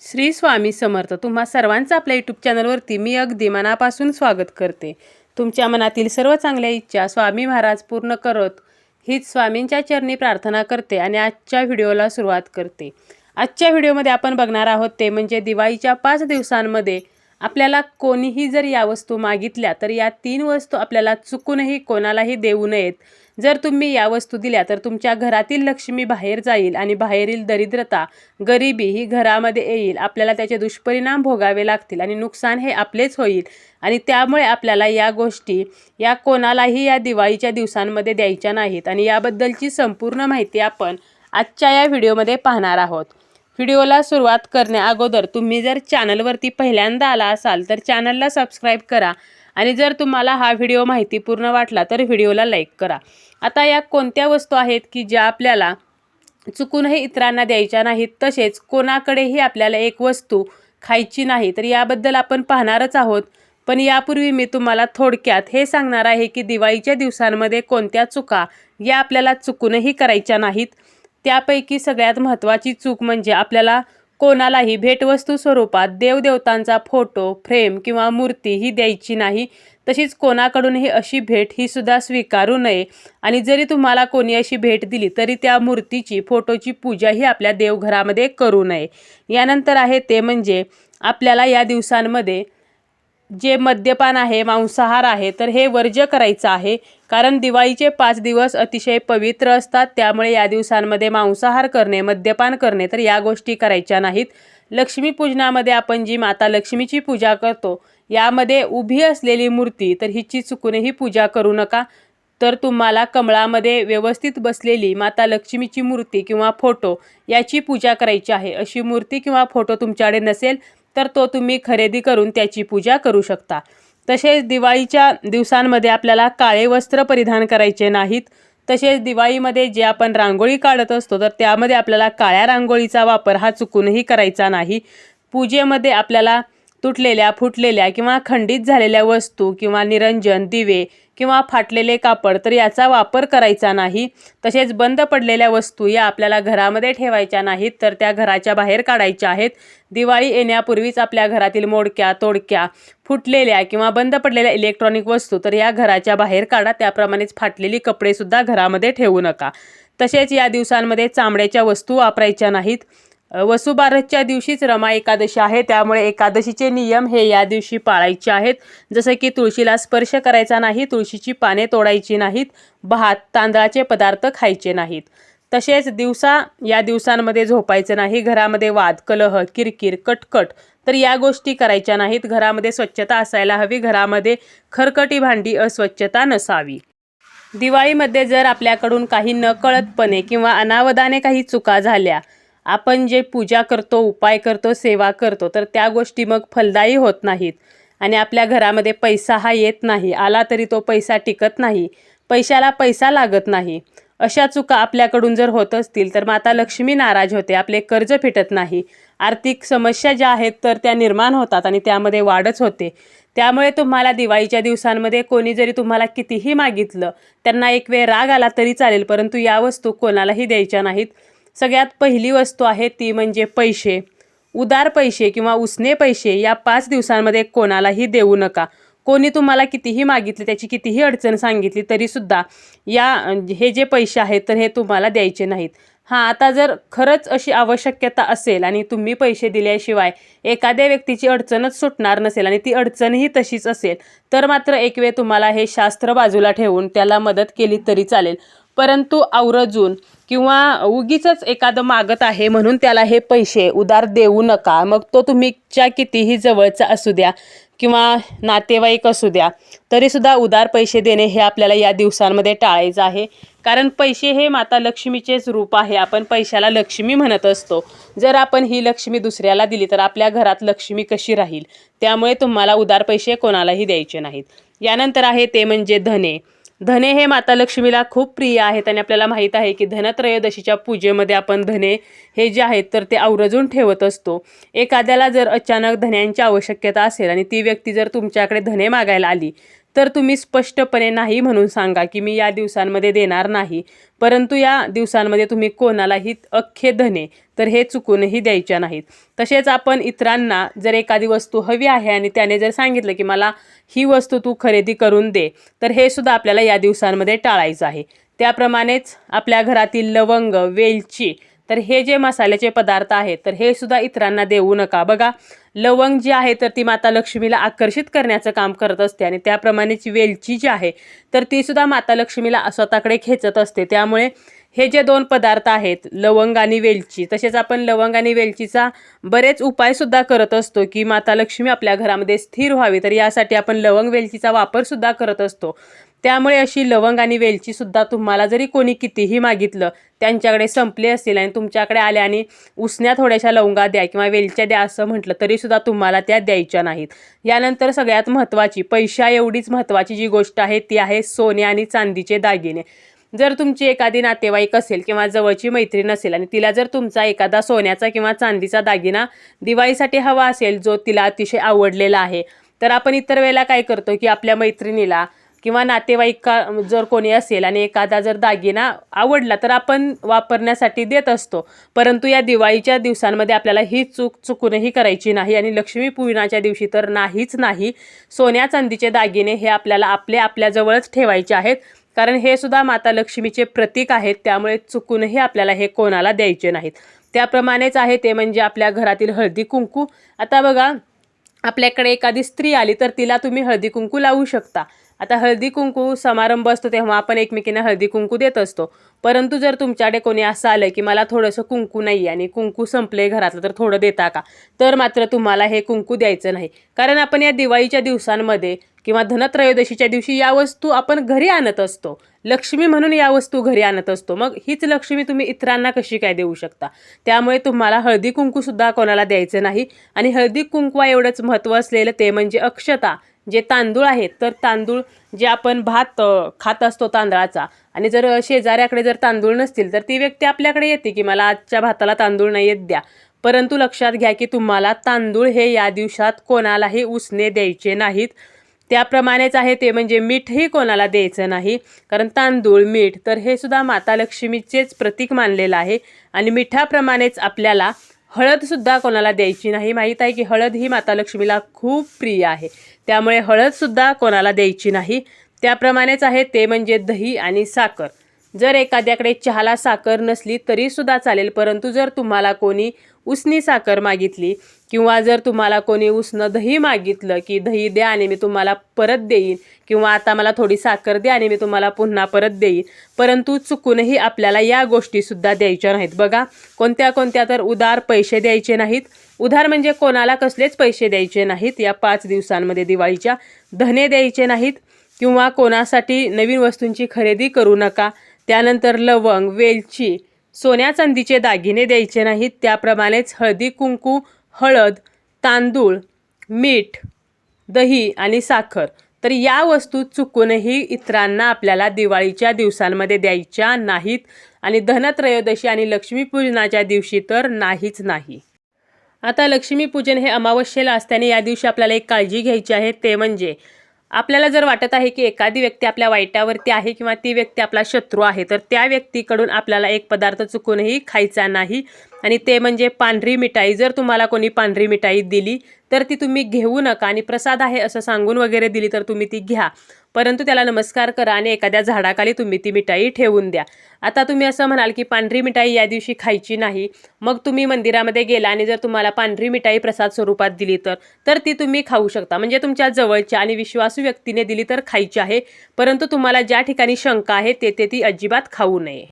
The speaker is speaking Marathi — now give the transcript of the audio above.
श्री स्वामी समर्थ. तुम्हा सर्वांचं आपल्या यूट्यूब चॅनलवरती मी अगदी मनापासून स्वागत करते. तुमच्या मनातील सर्व चांगल्या इच्छा स्वामी महाराज पूर्ण करत हीच स्वामींच्या चरणी प्रार्थना करते आणि आजच्या व्हिडिओला सुरुवात करते. आजच्या व्हिडिओमध्ये आपण बघणार आहोत ते म्हणजे दिवाळीच्या 5 दिवसांमध्ये आपल्याला कोणीही जर या वस्तू मागितल्या तर या 3 वस्तू आपल्याला चुकूनही कोणालाही देऊ नयेत. जर तुम्ही या वस्तू दिल्या तर तुमच्या घरातील लक्ष्मी बाहेर जाईल आणि बाहेरील दरिद्रता, गरिबी ही घरामध्ये येईल. आपल्याला त्याचे दुष्परिणाम भोगावे लागतील आणि नुकसान हे आपलेच होईल. आणि त्यामुळे आपल्याला या गोष्टी या कोणालाही या दिवाळीच्या दिवसांमध्ये द्यायच्या नाहीत आणि याबद्दलची संपूर्ण माहिती आपण आजच्या या व्हिडिओमध्ये पाहणार आहोत. व्हिडिओला सुरुवात करण्या अगोदर तुम्ही जर चॅनलवरती पहिल्यांदा आला असाल तर चॅनलला सबस्क्राईब करा आणि जर तुम्हाला हा व्हिडिओ माहितीपूर्ण वाटला तर व्हिडिओला लाईक करा. आता या कोणत्या वस्तू आहेत की ज्या आपल्याला चुकूनही इतरांना द्यायच्या नाहीत, तसेच कोणाकडेही आपल्याला एक वस्तू खायची नाही, तर याबद्दल आपण पाहणारच आहोत. पण यापूर्वी मी तुम्हाला थोडक्यात हे सांगणार आहे की दिवाळीच्या दिवसांमध्ये कोणत्या चुका या आपल्याला चुकूनही करायच्या नाहीत. त्यापैकी सगळ्यात महत्त्वाची चूक म्हणजे आपल्याला कोणालाही भेटवस्तू स्वरूपात देवदेवतांचा फोटो, फ्रेम किंवा मूर्ती ही द्यायची नाही. तशीच कोणाकडूनही अशी भेट ही सुद्धा स्वीकारू नये. आणि जरी तुम्हाला कोणी अशी भेट दिली तरी त्या मूर्तीची, फोटोची पूजा ही आपल्या देवघरामध्ये करू नये. यानंतर आहे ते म्हणजे आपल्याला या दिवसांमध्ये जे मद्यपान आहे, मांसाहार आहे, तर हे वर्ज्य करायचं आहे. कारण दिवाळीचे 5 दिवस अतिशय पवित्र असतात. त्यामुळे या दिवसांमध्ये मांसाहार करणे, मद्यपान करणे तर या गोष्टी करायच्या नाहीत. लक्ष्मीपूजनामध्ये आपण जी माता लक्ष्मीची पूजा करतो यामध्ये उभी असलेली मूर्ती तर हिची चुकूनही पूजा करू नका. तर तुम्हाला कमळामध्ये व्यवस्थित बसलेली माता लक्ष्मीची मूर्ती किंवा फोटो याची पूजा करायची आहे. अशी मूर्ती किंवा फोटो तुमच्याकडे नसेल तर तो तुम्ही खरेदी करून त्याची पूजा करू शकता. तसेच दिवाळीच्या दिवसांमध्ये आपल्याला काळे वस्त्र परिधान करायचे नाहीत. तसेच दिवाळीमध्ये जे आपण रांगोळी काढत असतो तर त्यामध्ये आपल्याला काळ्या रांगोळीचा वापर हा चुकूनही करायचा नाही. पूजेमध्ये आपल्याला तुटलेल्या, फुटलेल्या किंवा खंडित झालेल्या वस्तू किंवा निरंजन, दिवे किंवा फाटलेले कापड तर याचा वापर करायचा नाही. तसेच बंद पडलेल्या वस्तू या आपल्याला घरामध्ये ठेवायच्या नाहीत, तर त्या घराच्या बाहेर काढायच्या आहेत. दिवाळी येण्यापूर्वीच आपल्या घरातील मोडक्या, तोडक्या, फुटलेल्या किंवा बंद पडलेल्या इलेक्ट्रॉनिक वस्तू तर या घराच्या बाहेर काढा. त्याप्रमाणेच फाटलेली कपडेसुद्धा घरामध्ये ठेवू नका. तसेच या दिवसांमध्ये चामड्याच्या वस्तू वापरायच्या नाहीत. वसुबारसच्या दिवशीच रमा एकादशी आहे, त्यामुळे एकादशीचे नियम हे या दिवशी पाळायचे आहेत. जसं की तुळशीला स्पर्श करायचा नाही, तुळशीची पाने तोडायची नाहीत, भात, तांदळाचे पदार्थ खायचे नाहीत. तसेच या दिवसांमध्ये झोपायचं नाही. घरामध्ये वाद, कलह, किरकिर, कटकट तर या गोष्टी करायच्या नाहीत. घरामध्ये स्वच्छता असायला हवी. घरामध्ये खरकटी भांडी, अस्वच्छता नसावी. दिवाळीमध्ये जर आपल्याकडून काही नकळतपणे किंवा अनावधाने काही चुका झाल्या, आपण जे पूजा करतो, उपाय करतो, सेवा करतो तर त्या गोष्टी मग फलदायी होत नाहीत आणि आपल्या घरामध्ये पैसा हा येत नाही. आला तरी तो पैसा टिकत नाही, पैशाला पैसा लागत नाही. अशा चुका आपल्याकडून जर होत असतील तर माता लक्ष्मी नाराज होते, आपले कर्ज फिटत नाही, आर्थिक समस्या ज्या आहेत तर त्या निर्माण होतात आणि त्यामध्ये वाढच होते. त्यामुळे तुम्हाला दिवाळीच्या दिवसांमध्ये कोणी जरी तुम्हाला कितीही मागितलं, त्यांना एक वेळ राग आला तरी चालेल, परंतु या वस्तू कोणालाही द्यायच्या नाहीत. सगळ्यात पहिली वस्तू आहे ती म्हणजे पैसे. उदार पैसे किंवा उसने पैसे या 5 दिवसांमध्ये कोणालाही देऊ नका. कोणी तुम्हाला कितीही मागितले, त्याची कितीही अडचण सांगितली तरीसुद्धा हे जे पैसे आहेत तर हे तुम्हाला द्यायचे नाहीत. आता जर खरंच अशी आवश्यकता असेल आणि तुम्ही पैसे दिल्याशिवाय एखाद्या व्यक्तीची अडचणच सुटणार नसेल आणि ती अडचणही तशीच असेल तर मात्र एक वेळ तुम्हाला हे शास्त्र बाजूला ठेवून त्याला मदत केली तरी चालेल. परंतु आवर्जून किंवा उगीचच एखादं मागत आहे म्हणून त्याला हे पैसे उधार देऊ नका. मग तो तुमच्या कितीही जवळचा असू द्या किंवा नातेवाईक असू द्या, तरीसुद्धा उधार पैसे देणे हे आपल्याला या दिवसांमध्ये टाळायचं आहे. कारण पैसे हे माता लक्ष्मीचेच रूप आहे. आपण पैशाला लक्ष्मी म्हणत असतो. जर आपण ही लक्ष्मी दुसऱ्याला दिली तर आपल्या घरात लक्ष्मी कशी राहील? त्यामुळे तुम्हाला उधार पैसे कोणालाही द्यायचे नाहीत. यानंतर आहे ते म्हणजे धने. धने हे माता लक्ष्मीला खूप प्रिय आहेत आणि आपल्याला माहीत आहे की धनत्रयोदशीच्या पूजेमध्ये आपण धने हे जे आहेत तर ते आवर्जून ठेवत असतो. एखाद्याला जर अचानक धन्यांची आवश्यकता असेल आणि ती व्यक्ती जर तुमच्याकडे धने मागायला आली तर तुम्ही स्पष्टपणे नाही म्हणून सांगा की मी या दिवसांमध्ये देणार नाही. परंतु या दिवसांमध्ये तुम्ही कोणालाही अख्खे धने तर हे चुकूनही द्यायच्या नाहीत. तसेच आपण इतरांना जर एखादी वस्तू हवी आहे आणि त्याने जर सांगितलं की मला ही वस्तू तू खरेदी करून दे, तर हे सुद्धा आपल्याला या दिवसांमध्ये टाळायचं आहे. त्याप्रमाणेच आपल्या घरातील लवंग, वेलची, तर हे जे मसाल्याचे पदार्थ आहेत तर हे सुद्धा इतरांना देऊ नका. बघा, लवंग जी आहे तर ती माता लक्ष्मीला आकर्षित करण्याचं काम करत असते आणि त्याप्रमाणेच वेलची जी आहे तर ती सुद्धा माता लक्ष्मीला स्वतःकडे खेचत असते. त्यामुळे हे जे 2 पदार्थ आहेत, लवंग आणि वेलची, तसेच आपण लवंग आणि वेलचीचा बरेच उपायसुद्धा करत असतो की माता लक्ष्मी आपल्या घरामध्ये स्थिर व्हावी, तर यासाठी आपण लवंग वेलचीचा वापरसुद्धा करत असतो. त्यामुळे अशी लवंग आणि वेलचीसुद्धा तुम्हाला जरी कोणी कितीही मागितलं, त्यांच्याकडे संपले असतील आणि तुमच्याकडे आले आणि उसन्या थोड्याशा लवंगा द्या किंवा वेलच्या द्या असं म्हटलं तरीसुद्धा तुम्हाला त्या द्यायच्या नाहीत. यानंतर सगळ्यात महत्त्वाची, पैशा एवढीच महत्त्वाची जी गोष्ट आहे ती आहे सोने आणि चांदीचे दागिने. जर तुमची एखादी नातेवाईक असेल किंवा जवळची मैत्रीण असेल आणि तिला जर तुमचा एखादा सोन्याचा किंवा चांदीचा दागिना दिवाळीसाठी हवा असेल जो तिला अतिशय आवडलेला आहे, तर आपण इतर वेळेला काय करतो की आपल्या मैत्रिणीला किंवा नातेवाईक जर कोणी असेल आणि एखादा जर दागिना आवडला तर आपण वापरण्यासाठी देत असतो. परंतु या दिवाळीच्या दिवसांमध्ये आपल्याला ही चूक चुकूनही करायची नाही आणि लक्ष्मीपूजनाच्या दिवशी तर नाहीच नाही. सोन्या चांदीचे दागिने हे आपल्याला आपल्याजवळच ठेवायचे आहेत, कारण हे सुद्धा माता लक्ष्मीचे प्रतीक आहेत. त्यामुळे चुकूनही आपल्याला हे कोणाला द्यायचे नाहीत. त्याप्रमाणेच आहे ते म्हणजे आपल्या घरातील हळदी कुंकू. आता बघा, आपल्याकडे एखादी स्त्री आली तर तिला तुम्ही हळदी कुंकू लावू शकता. आता हळदी कुंकू समारंभ असतो तेव्हा आपण एकमेकींना हळदी कुंकू देत असतो. परंतु जर तुमच्याकडे कोणी असं आलं की मला थोडंसं कुंकू नाही आणि कुंकू संपले घरातलं तर थोडं देता का, तर मात्र तुम्हाला हे कुंकू द्यायचं नाही. कारण आपण या दिवाळीच्या दिवसांमध्ये किंवा धनत्रयोदशीच्या दिवशी या वस्तू आपण घरी आणत असतो. लक्ष्मी म्हणून या वस्तू घरी आणत असतो. मग हीच लक्ष्मी तुम्ही इतरांना कशी काय देऊ शकता? त्यामुळे तुम्हाला हळदी कुंकूसुद्धा कोणाला द्यायचं नाही. आणि हळदी कुंकवा एवढंच महत्त्व असलेलं ते म्हणजे अक्षता. जे तांदूळ आहेत तर तांदूळ जे आपण भात खात असतो तांदळाचा, आणि जर शेजाऱ्याकडे जर तांदूळ नसतील तर ती व्यक्ती आपल्याकडे येते की मला आजच्या भाताला तांदूळ नाही येत, द्या. परंतु लक्षात घ्या की तुम्हाला तांदूळ हे या दिवसात कोणालाही उसने द्यायचे नाहीत. त्याप्रमाणेच आहे ते म्हणजे मीठही कोणाला द्यायचं नाही. कारण तांदूळ, मीठ तर हे सुद्धा माता लक्ष्मीचेच प्रतीक मानलेलं आहे. आणि मिठाप्रमाणेच आपल्याला हळदसुद्धा कोणाला द्यायची नाही. माहीत आहे की हळद ही माता लक्ष्मीला खूप प्रिय आहे. त्यामुळे हळदसुद्धा कोणाला द्यायची नाही. त्याप्रमाणेच आहे ते म्हणजे दही आणि साखर. जर एखाद्याकडे चहाला साखर नसली तरीसुद्धा चालेल, परंतु जर तुम्हाला कोणी उसनी साखर मागितली किंवा जर तुम्हाला कोणी उसनं दही मागितलं की दही द्या आणि मी तुम्हाला परत देईन, किंवा आता मला थोडी साखर द्या आणि मी तुम्हाला पुन्हा परत देईन, परंतु चुकूनही आपल्याला या गोष्टीसुद्धा द्यायच्या नाहीत. बघा, कोणत्या तर उधार पैसे द्यायचे नाहीत. उधार म्हणजे कोणाला कसलेच पैसे द्यायचे नाहीत या 5 दिवसांमध्ये दिवाळीच्या. धने द्यायचे नाहीत किंवा कोणासाठी नवीन वस्तूंची खरेदी करू नका. त्यानंतर लवंग, वेलची, सोन्या चांदीचे दागिने द्यायचे नाहीत. त्याप्रमाणेच हळदी कुंकू, हळद, तांदूळ, मीठ, दही आणि साखर तर या वस्तू चुकूनही इतरांना आपल्याला दिवाळीच्या दिवसांमध्ये द्यायच्या नाहीत. आणि धनत्रयोदशी आणि लक्ष्मीपूजनाच्या दिवशी तर नाहीच नाही. आता लक्ष्मीपूजन हे अमावस्येला असल्याने या दिवशी आपल्याला एक काळजी घ्यायची आहे, ते म्हणजे आपल्याला जर वाटत आहे की एखादी व्यक्ती आपल्या वाईटावरती आहे किंवा ती व्यक्ती आपला शत्रू आहे, तर त्या व्यक्तीकडून आपल्याला एक पदार्थ चुकूनही खायचा नाही, आणि ते म्हणजे पांढरी मिठाई. जर तुम्हाला कोणी पांढरी मिठाई दिली तर ती तुम्ही घेऊ नका, आणि प्रसाद आहे असं सांगून वगैरे दिली तर तुम्ही ती घ्या, परंतु त्याला नमस्कार करा आणि एखाद्या झाडाखाली तुम्ही ती मिठाई ठेवून द्या. आता तुम्ही असं म्हणाल की पांढरी मिठाई या दिवशी खायची नाही, मग तुम्ही मंदिरामध्ये गेला आणि जर तुम्हाला पांढरी मिठाई प्रसाद स्वरूपात दिली तर ती तुम्ही खाऊ शकता. म्हणजे तुमच्या जवळच्या आणि विश्वासू व्यक्तीने दिली तर खायची आहे, परंतु तुम्हाला ज्या ठिकाणी शंका आहे तेथे ती अजिबात खाऊ नये.